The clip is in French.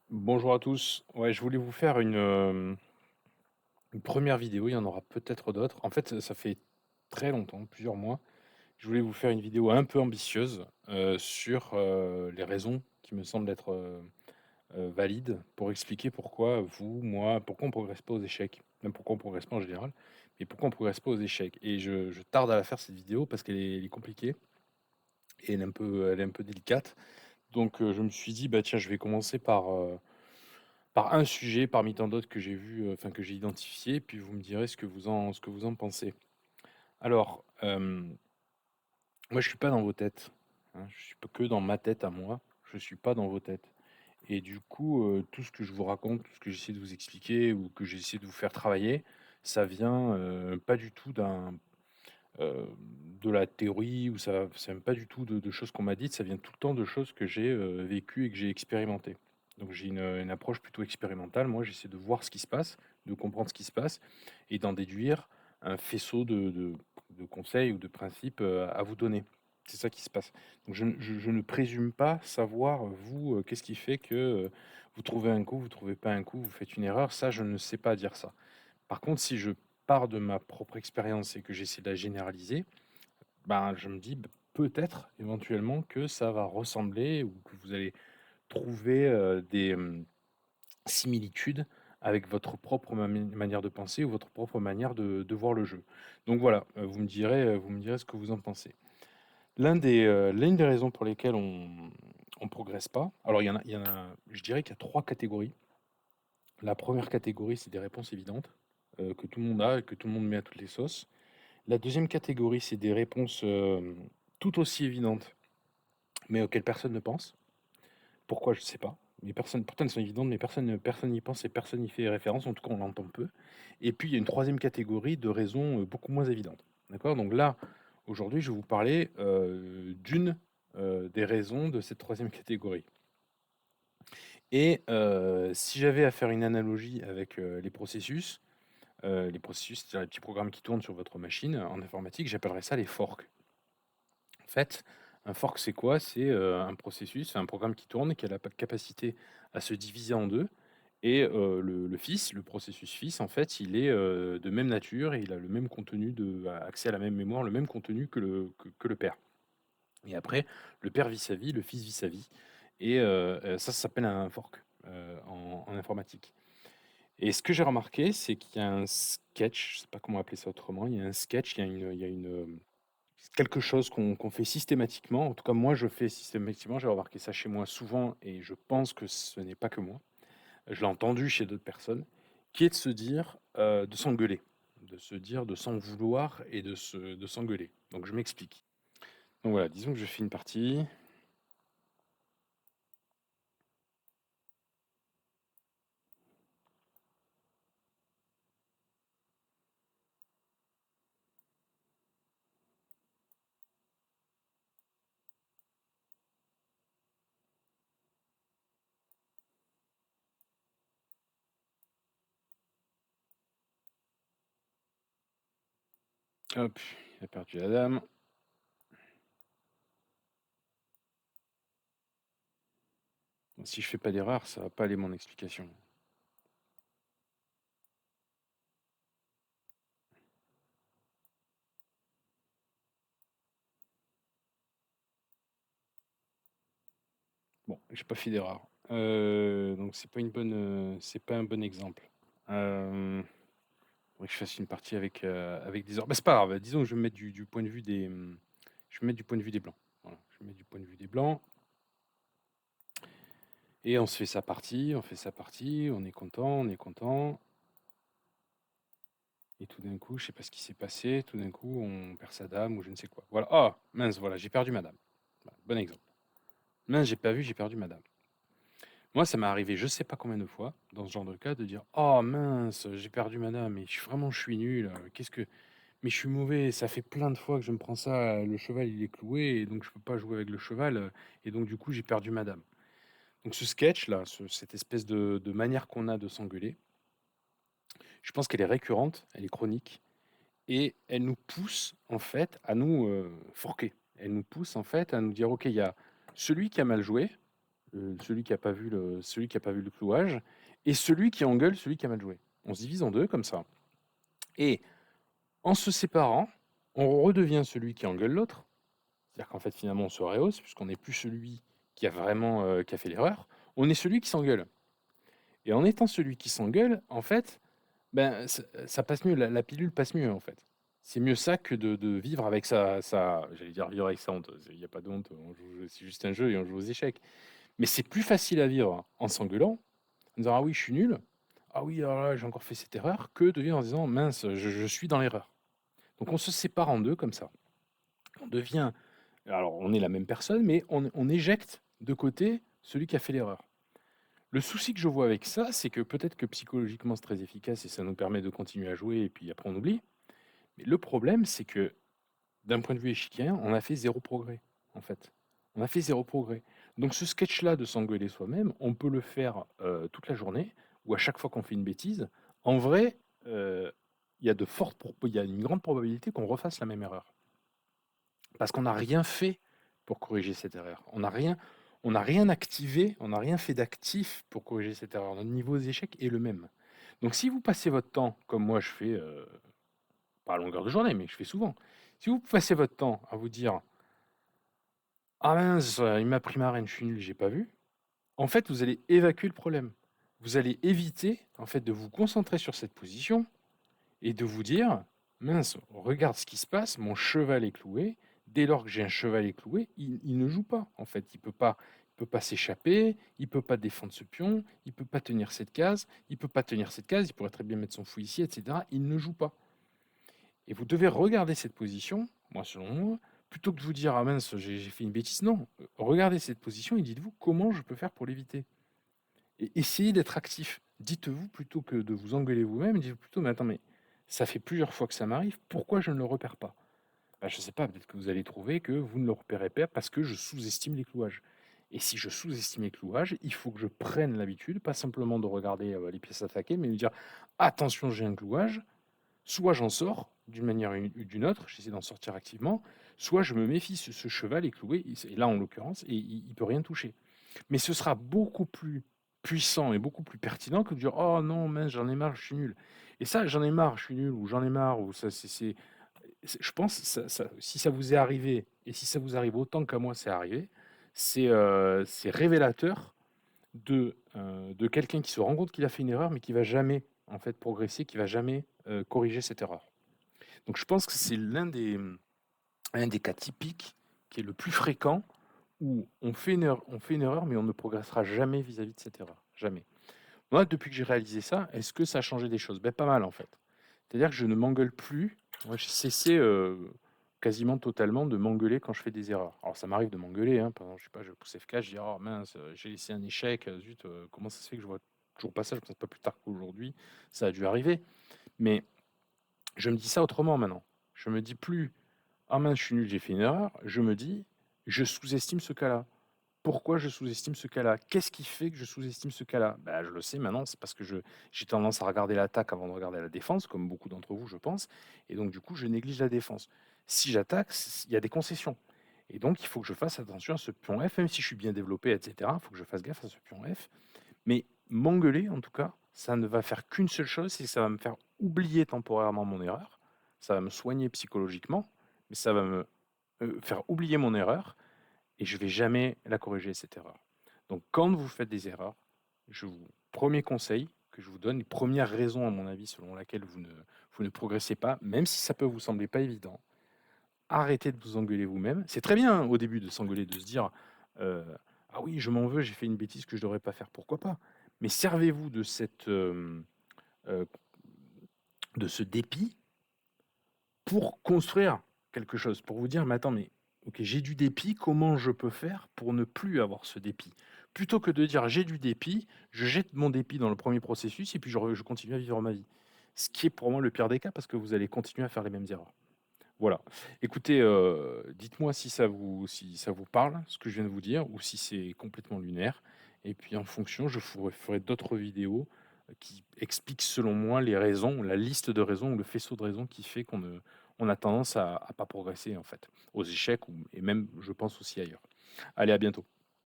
Bonjour à tous. Ouais, je voulais vous faire une première vidéo, il y en aura peut-être d'autres. En fait, ça fait très longtemps, plusieurs mois, je voulais vous faire une vidéo un peu ambitieuse, sur, les raisons qui me semblent être, valides pour expliquer pourquoi vous, moi, pourquoi on progresse pas aux échecs. Même pourquoi on progresse pas en général, mais pourquoi on progresse pas aux échecs. Et je tarde à la faire cette vidéo parce qu'elle est compliquée et elle est un peu délicate. Donc, je me suis dit: «Bah, tiens, je vais commencer par un sujet parmi tant d'autres que j'ai vu, enfin que j'ai identifié, puis vous me direz ce que vous en pensez. Alors, moi je suis pas dans vos têtes, hein, je suis p que dans ma tête à moi, je suis pas dans vos têtes et du coup, tout ce que je vous raconte, tout ce que j'essaie de vous expliquer ou que j'essaie de vous faire travailler, ça vient, pas du tout de la théorie ou ça vient pas du tout de choses qu'on m'a dites, ça vient tout le temps de choses que j'ai, vécues et que j'ai expérimentées. Donc j'ai une approche plutôt expérimentale. Moi, j'essaie de voir ce qui se passe, de comprendre ce qui se passe et d'en déduire un faisceau de conseils ou de principes, à vous donner. C'est ça qui se passe. Donc je ne présume pas savoir, vous, qu'est-ce qui fait que, vous trouvez un coup, vous trouvez pas un coup, vous faites une erreur. Ça, je ne sais pas dire ça. Par contre, si je pars de ma propre expérience et que j'essaie de la généraliser, ben, je me dis: Peut-être, éventuellement, que ça va ressembler ou que vous allez trouver, des, similitudes avec votre propre manière de penser ou votre propre manière de voir le jeu». Donc voilà, vous me direz ce que vous en pensez. L'une des raisons pour lesquelles on progresse pas, alors il y en a je dirais qu'il y a 3 catégories. La première catégorie, c'est des réponses évidentes, que tout le monde a et que tout le monde met à toutes les sauces. La deuxième catégorie, c'est des réponses, tout aussi évidentes, mais auxquelles personne ne pense. Pourquoi? Je ne sais pas. Mais personne pourtant elles sont évidentes, mais personne n'y pense et personne n'y fait référence, en tout cas on l'entend peu. Et puis il y a une troisième catégorie de raisons, beaucoup moins évidentes. D'accord? Donc là, aujourd'hui, je vais vous parler, des raisons de cette troisième catégorie. Et si j'avais à faire une analogie avec, les processus, c'est-à-dire les petits programmes qui tournent sur votre machine, en informatique, j'appellerais ça les forks. En fait, un fork, c'est quoi? C'est, un processus, un programme qui tourne, qui a la capacité à se diviser en 2. Et le fils, le processus fils, en fait, il est, de même nature et il a le même contenu accès à la même mémoire, le même contenu que le père. Et après, le père vit sa vie, le fils vit sa vie et ça s'appelle un fork, en informatique. Et ce que j'ai remarqué, c'est qu'il y a un sketch, je sais pas comment appeler ça autrement, il y a un sketch, c'est quelque chose qu'on fait systématiquement. En tout cas, moi, je fais systématiquement. J'ai remarqué ça chez moi souvent et je pense que ce n'est pas que moi. Je l'ai entendu chez d'autres personnes, qui est de se dire, de s'engueuler, de se dire, de s'en vouloir et de s'engueuler. Donc je m'explique. Donc voilà, disons que je fais une partie. Hop, il a perdu la dame. Si je fais pas d'erreur, ça va pas aller mon explication. Bon, j'ai pas fait d'erreur. Donc c'est pas un bon exemple. Faudrait que je fasse une partie avec des or bah, c'est pas grave, disons que je vais me mettre du point de vue je vais me mettre du point de vue des blancs. Voilà, je vais me mettre du point de vue des blancs et on se fait sa partie, on fait sa partie, on est content et tout d'un coup, je sais pas ce qui s'est passé, tout d'un coup, on perd sa dame ou je ne sais quoi. Voilà. Ah! Mince, voilà, j'ai perdu ma dame. Voilà, bon exemple. Mince, j'ai pas vu, j'ai perdu ma dame. Moi, ça m'est arrivé je sais pas combien de fois, dans ce genre de cas, de dire: «Oh mince, j'ai perdu ma dame et je suis nul, qu'est-ce que mais je suis mauvais, ça fait plein de fois que je me prends ça, le cheval il est cloué et donc je peux pas jouer avec le cheval, et donc du coup j'ai perdu ma dame». Donc ce sketch là, cette espèce de manière qu'on a de s'engueuler, je pense qu'elle est récurrente, elle est chronique et elle nous pousse en fait à nous, forquer. Elle nous pousse en fait à nous dire: «OK, il y a celui qui a mal joué celui qui a pas vu le clouage et celui qui engueule celui qui a mal joué. On se divise en 2 comme ça et en se séparant, on redevient celui qui engueule l'autre. C'est-à-dire qu'en fait, finalement, on se rehausse puisqu'on n'est plus celui qui a vraiment, qui a fait l'erreur. On est celui qui s'engueule et en étant celui qui s'engueule, en fait, ben, ça passe mieux, la pilule passe mieux, en fait. C'est mieux ça que de vivre avec sa j'allais dire vivre avec sa honte, il y a pas de honte, on joue c'est juste un jeu et on joue aux échecs. Mais c'est plus facile à vivre en s'engueulant, en disant: «Ah oui, je suis nul. Ah oui, alors là, j'ai encore fait cette erreur», que de vivre en disant: «Mince, je suis dans l'erreur». Donc on se sépare en 2 comme ça. On devient alors on est la même personne, mais on éjecte de côté celui qui a fait l'erreur. Le souci que je vois avec ça, c'est que peut-être que psychologiquement c'est très efficace et ça nous permet de continuer à jouer et puis après on oublie. Mais le problème, c'est que d'un point de vue échiquien, on a fait zéro progrès, en fait. On a fait zéro progrès. Donc ce sketch-là de s'engueuler soi-même, on peut le faire toute la journée ou à chaque fois qu'on fait une bêtise. En vrai, il y a il y a une grande probabilité qu'on refasse la même erreur. Parce qu'on n'a rien fait pour corriger cette erreur. On n'a rien activé, on n'a rien fait d'actif pour corriger cette erreur. Notre niveau d'échec est le même. Donc si vous passez votre temps, comme moi je fais, pas à longueur de journée, mais je fais souvent, si vous passez votre temps à vous dire: «Ah mince, il m'a pris ma reine, je suis nul, j'ai pas vu», en fait, vous allez évacuer le problème. Vous allez éviter, en fait, de vous concentrer sur cette position et de vous dire: «Mince, regarde ce qui se passe, mon cheval est cloué. Dès lors que j'ai un cheval est cloué, il ne joue pas, en fait. Il peut pas s'échapper, il peut pas défendre ce pion, il peut pas tenir cette case, il peut pas tenir cette case, il pourrait très bien mettre son fou ici et cetera. Il ne joue pas» et vous devez regarder cette position, moi, selon moi, plutôt que de vous dire: «Ah mince, j'ai fait une bêtise». Non, regardez cette position et dites-vous: «Comment je peux faire pour l'éviter?» et essayez d'être actif. Dites-vous plutôt que de vous engueuler vous-même, dites-vous plutôt: «Mais attends, mais ça fait plusieurs fois que ça m'arrive, pourquoi je ne le repère pas?» Bah, je ne sais pas, peut-être que vous allez trouver que vous ne le repérez pas parce que je sous-estime les clouages. Et si je sous-estime les clouages, il faut que je prenne l'habitude, pas simplement de regarder les pièces attaquées, mais de dire: «Attention, j'ai un clouage», soit j'en sors d'une manière ou d'une autre, j'essaie d'en sortir activement, soit je me méfie, ce cheval est cloué, et là en l'occurrence, et il ne peut rien toucher. Mais ce sera beaucoup plus puissant et beaucoup plus pertinent que de dire: «Oh non, mince, j'en ai marre, je suis nul». Et ça, «j'en ai marre, je suis nul» ou «j'en ai marre» ou ça, je pense, si ça vous est arrivé et si ça vous arrive autant qu'à moi c'est arrivé, c'est révélateur de quelqu'un qui se rend compte qu'il a fait une erreur, mais qui va jamais, en fait, progresser, qui va jamais, corriger cette erreur. Donc je pense que c'est un des cas typiques qui est le plus fréquent où on fait une erreur, mais on ne progressera jamais vis-à-vis de cette erreur, jamais. Moi, depuis que j'ai réalisé ça, est-ce que ça a changé des choses? Ben pas mal, en fait. C'est-à-dire que je ne m'engueule plus. Moi, j'ai cessé, quasiment totalement de m'engueuler quand je fais des erreurs. Alors ça m'arrive de m'engueuler, hein, par exemple, je sais pas, je pousse F4, je dis: «Oh mince, j'ai laissé un échec, zut, comment ça se fait que je vois toujours pas ça?» Je pense pas plus tard qu'aujourd'hui, ça a dû arriver. Mais je me dis ça autrement maintenant. Je me dis plus: «Ah mince, je suis nul, j'ai fait une erreur». Je me dis: «Je sous-estime ce cas-là». Pourquoi je sous-estime ce cas-là? Qu'est-ce qui fait que je sous-estime ce cas-là? Bah, je le sais maintenant, c'est parce que j'ai tendance à regarder l'attaque avant de regarder la défense, comme beaucoup d'entre vous, je pense, et donc du coup, je néglige la défense. Si j'attaque, il y a des concessions et donc il faut que je fasse attention à ce pion F, même si je suis bien développé et cetera, il faut que je fasse gaffe à ce pion F. Mais m'engueuler, en tout cas, ça ne va faire qu'une seule chose, c'est que ça va me faire oublier temporairement mon erreur, ça va me soigner psychologiquement, mais ça va me, faire oublier mon erreur et je vais jamais la corriger cette erreur. Donc quand vous faites des erreurs, premier conseil que je vous donne, première raison à mon avis selon laquelle vous ne progressez pas, même si ça peut vous sembler pas évident, arrêtez de vous engueuler vous-même. C'est très bien, hein, au début de s'engueuler, de se dire, heu: «Ah oui, je m'en veux, j'ai fait une bêtise que je devrais pas faire», pourquoi pas? Mais servez-vous de heu, de ce dépit pour construire quelque chose, pour vous dire: «Mais attends, mais OK, j'ai du dépit, comment je peux faire pour ne plus avoir ce dépit?» Plutôt que de dire: «J'ai du dépit, je jette mon dépit dans le premier processus et puis je continue à vivre ma vie». Ce qui est pour moi le pire des cas parce que vous allez continuer à faire les mêmes erreurs. Voilà. Écoutez, dites-moi si ça vous parle, ce que je viens de vous dire, ou si c'est complètement lunaire, et puis en fonction, je ferai d'autres vidéos, qui expliquent selon moi les raisons, la liste de raisons ou le faisceau de raisons qui fait on a tendance à pas progresser en fait, aux échecs ou et même je pense aussi ailleurs. Allez, à bientôt.